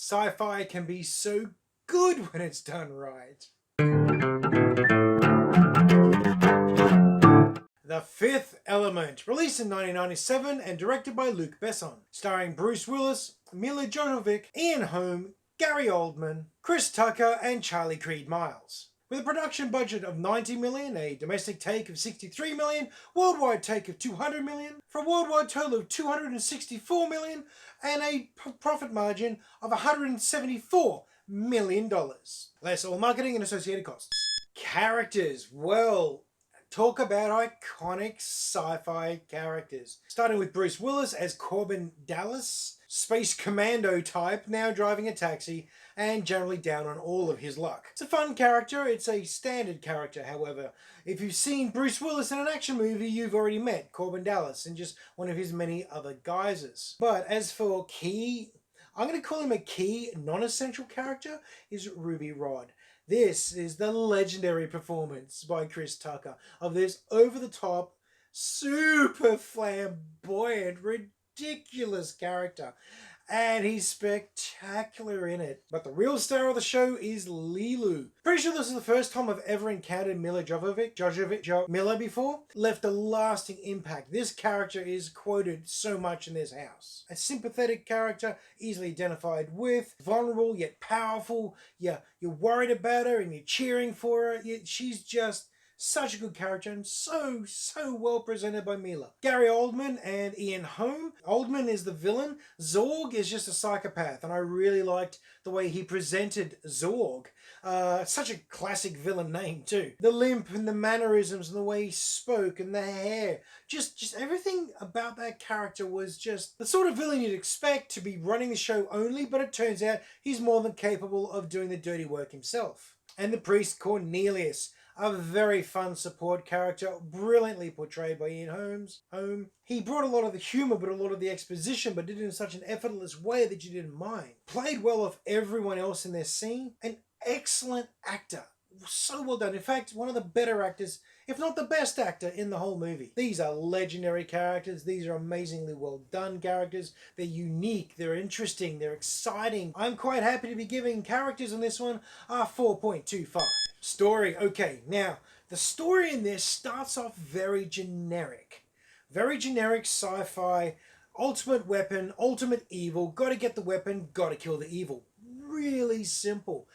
Sci-fi can be so good when it's done right. The Fifth Element, released in 1997 and directed by Luc Besson, starring Bruce Willis, Mila Jovovich, Ian Holm, Gary Oldman, Chris Tucker, and Charlie Creed Miles. With a production budget of 90 million, a domestic take of 63 million, worldwide take of 200 million, for a worldwide total of 264 million, and a profit margin of $174 million. Less all marketing and associated costs. Characters, well, talk about iconic sci-fi characters. Starting with Bruce Willis as Corbin Dallas, space commando type, now driving a taxi, and generally down on all of his luck. It's a fun character, it's a standard character, however. If you've seen Bruce Willis in an action movie, you've already met Corbin Dallas in just one of his many other guises. But as for key, I'm going to call him a key non-essential character, is Ruby Rhod. This is the legendary performance by Chris Tucker of this over-the-top, super flamboyant, ridiculous character. And he's spectacular in it. But the real star of the show is Lilu. Pretty sure this is the first time I've ever encountered Mila Jovovich before. Left a lasting impact. This character is quoted so much in this house. A sympathetic character, easily identified with, vulnerable yet powerful. You're worried about her and you're cheering for her. She's just such a good character and so well presented by Mila. Gary Oldman and Ian Holm. Oldman is the villain. Zorg is just a psychopath, and I really liked the way he presented Zorg. Such a classic villain name too. The limp and the mannerisms and the way he spoke and the hair. Just everything about that character was just the sort of villain you'd expect to be running the show only, but it turns out he's more than capable of doing the dirty work himself. And the priest Cornelius. A very fun support character, brilliantly portrayed by Ian Holm. He brought a lot of the humour but a lot of the exposition, but did it in such an effortless way that you didn't mind. Played well off everyone else in their scene. An excellent actor. So well done. In fact, one of the better actors, if not the best actor in the whole movie. These are legendary characters. These are amazingly well done characters. They're unique, they're interesting, they're exciting. I'm quite happy to be giving characters on this one a 4.25. Story. Okay, now, the story in this starts off very generic. Very generic sci-fi, ultimate weapon, ultimate evil, gotta get the weapon, gotta kill the evil. Really simple.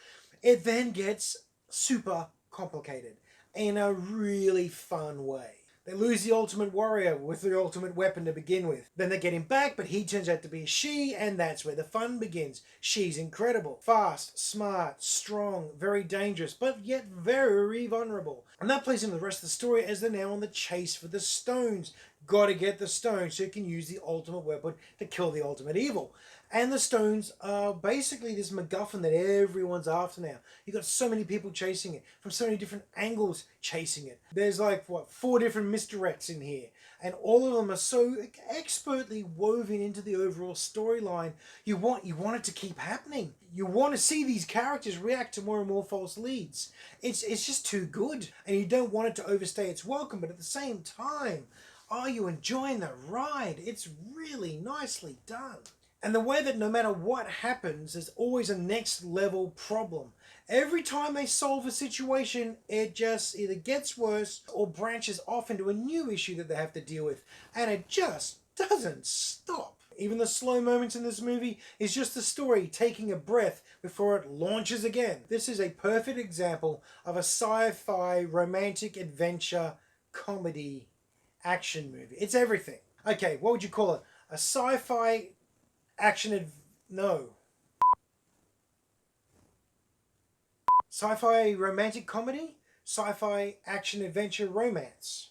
It then gets super complicated in a really fun way. They lose the ultimate warrior with the ultimate weapon to begin with. Then they get him back, but he turns out to be a she, and that's where the fun begins. She's incredible. Fast, smart, strong, very dangerous, but yet very vulnerable. And that plays into the rest of the story as they're now on the chase for the stones. Gotta get the stones so you can use the ultimate weapon to kill the ultimate evil. And the stones are basically this MacGuffin that everyone's after now. You've got so many people chasing it, from so many different angles chasing it. There's like, 4 different misdirects in here. And all of them are so expertly woven into the overall storyline. You want it to keep happening. You want to see these characters react to more and more false leads. It's just too good. And you don't want it to overstay its welcome, but at the same time, are you enjoying the ride? It's really nicely done. And the way that no matter what happens, there's always a next level problem. Every time they solve a situation, it just either gets worse or branches off into a new issue that they have to deal with. And it just doesn't stop. Even the slow moments in this movie is just the story taking a breath before it launches again. This is a perfect example of a sci-fi romantic adventure comedy action movie. It's everything. Okay, what would you call it? A sci-fi Sci-fi romantic comedy? Sci-fi action adventure romance?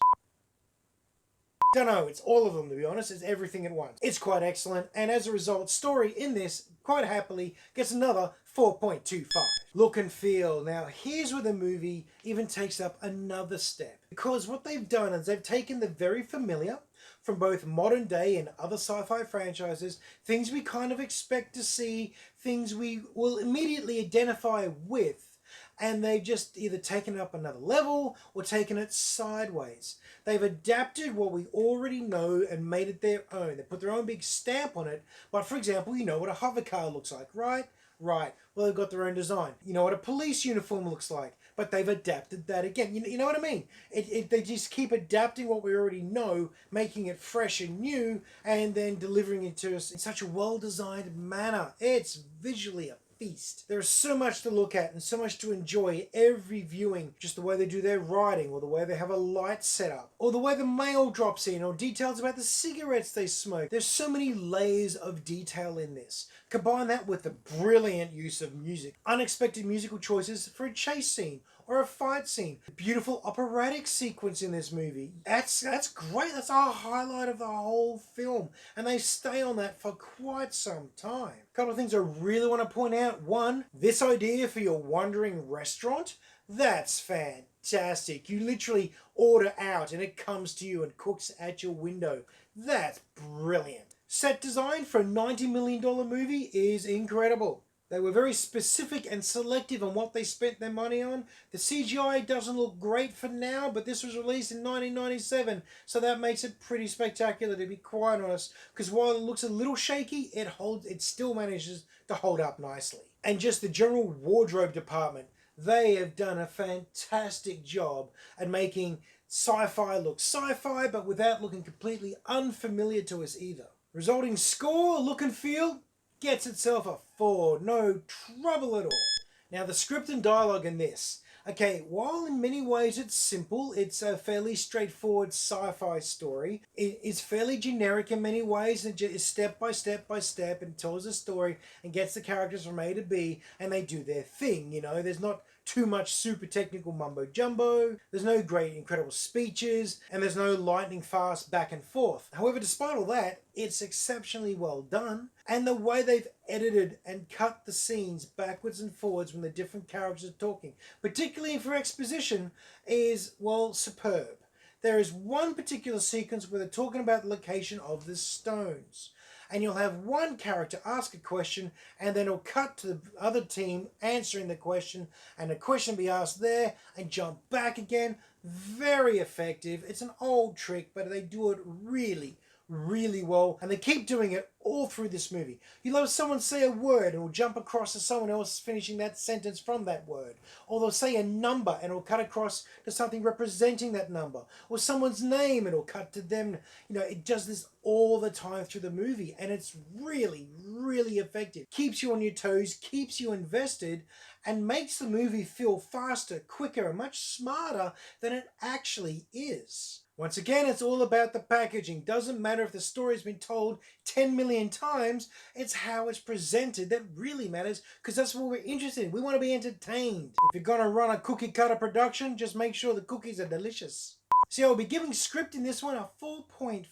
Don't know, it's all of them to be honest, it's everything at once. It's quite excellent, and as a result, story in this, quite happily, gets another 4.25. Look and feel. Now here's where the movie even takes up another step. Because what they've done is they've taken the very familiar, from both modern day and other sci-fi franchises, things we kind of expect to see, things we will immediately identify with, and they've just either taken it up another level or taken it sideways. They've adapted what we already know and made it their own. They put their own big stamp on it, but for example, you know what a hover car looks like, right? Right, well, they've got their own design. You know what a police uniform looks like, but they've adapted that again. You know what I mean? They just keep adapting what we already know, making it fresh and new, and then delivering it to us in such a well-designed manner. It's visually a feast. There's so much to look at and so much to enjoy every viewing. Just the way they do their writing, or the way they have a light set up, or the way the mail drops in, or details about the cigarettes they smoke. There's so many layers of detail in this. Combine that with the brilliant use of music, unexpected musical choices for a chase scene or a fight scene, beautiful operatic sequence in this movie. That's great. That's a highlight of the whole film, and they stay on that for quite some time. A couple of things I really want to point out. One, this idea for your wandering restaurant, that's fantastic. You literally order out and it comes to you and cooks at your window. That's brilliant. Set design for a $90 million movie is incredible. They were very specific and selective on what they spent their money on. The CGI doesn't look great for now, but this was released in 1997, so that makes it pretty spectacular, to be quite honest, because while it looks a little shaky, it still manages to hold up nicely. And just the general wardrobe department, they have done a fantastic job at making sci-fi look sci-fi, but without looking completely unfamiliar to us either. Resulting score, look and feel, gets itself a 4. No trouble at all. Now the script and dialogue in this. Okay, while in many ways it's simple, it's a fairly straightforward sci-fi story. It is fairly generic in many ways, and it is step by step by step, and tells a story and gets the characters from A to B, and they do their thing, you know. There's not too much super technical mumbo jumbo, there's no great incredible speeches, and there's no lightning fast back and forth. However, despite all that, it's exceptionally well done, and the way they've edited and cut the scenes backwards and forwards when the different characters are talking, particularly for exposition, is, well, superb. There is one particular sequence where they're talking about the location of the stones, and you'll have one character ask a question, and then it'll cut to the other team answering the question, and the question be asked there, and jump back again. Very effective. It's an old trick, but they do it really, really well, and they keep doing it all through this movie. You'll have someone say a word and it'll jump across to someone else finishing that sentence from that word, or they'll say a number and it'll cut across to something representing that number, or someone's name and it'll cut to them. You know, it does this all the time through the movie, and it's really, really effective. Keeps you on your toes, keeps you invested, and makes the movie feel faster, quicker, and much smarter than it actually is. Once again, it's all about the packaging. Doesn't matter if the story's been told 10 million times, it's how it's presented that really matters, because that's what we're interested in. We want to be entertained. If you're going to run a cookie cutter production, just make sure the cookies are delicious. See, I'll be giving script in this one a 4.5.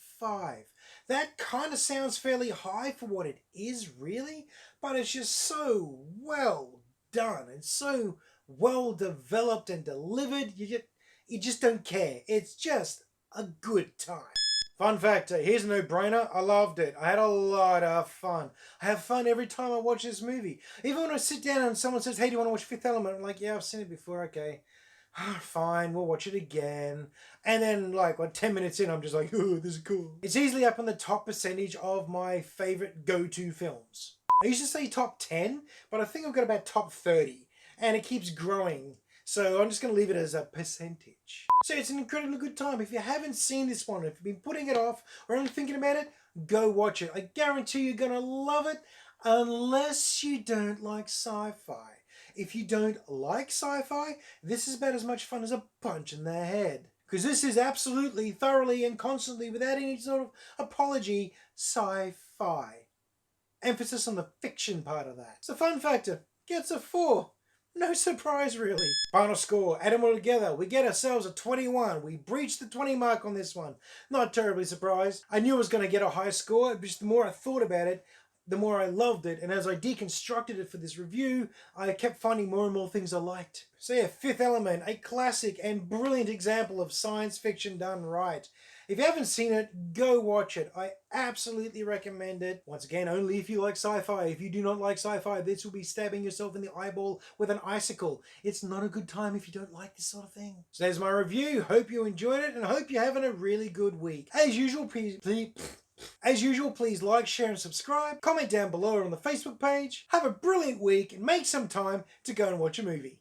That kind of sounds fairly high for what it is, really, but it's just so well done and so well developed and delivered. You just don't care. It's just a good time. Fun factor, here's a no-brainer. I loved it. I had a lot of fun. I have fun every time I watch this movie. Even when I sit down and someone says, hey, do you want to watch Fifth Element? I'm like, yeah, I've seen it before, okay. Fine, we'll watch it again. And then like 10 minutes in, I'm just like, oh, this is cool. It's easily up on the top percentage of my favorite go-to films. I used to say top 10, but I think I've got about top 30. And it keeps growing. So I'm just going to leave it as a percentage. So it's an incredibly good time. If you haven't seen this one, if you've been putting it off or only thinking about it, go watch it. I guarantee you're going to love it, unless you don't like sci-fi. If you don't like sci-fi, this is about as much fun as a punch in the head. Because this is absolutely, thoroughly, and constantly, without any sort of apology, sci-fi. Emphasis on the fiction part of that. So fun factor, gets a 4. No surprise, really. Final score, add them all together, we get ourselves a 21. We breached the 20 mark on this one. Not terribly surprised. I knew I was going to get a high score, but just the more I thought about it, the more I loved it. And as I deconstructed it for this review, I kept finding more and more things I liked. So yeah, Fifth Element, a classic and brilliant example of science fiction done right. If you haven't seen it, go watch it. I absolutely recommend it. Once again, only if you like sci-fi. If you do not like sci-fi, this will be stabbing yourself in the eyeball with an icicle. It's not a good time if you don't like this sort of thing. So there's my review. Hope you enjoyed it, and hope you're having a really good week. As usual, please As usual, please like, share and subscribe. Comment down below or on the Facebook page. Have a brilliant week and make some time to go and watch a movie.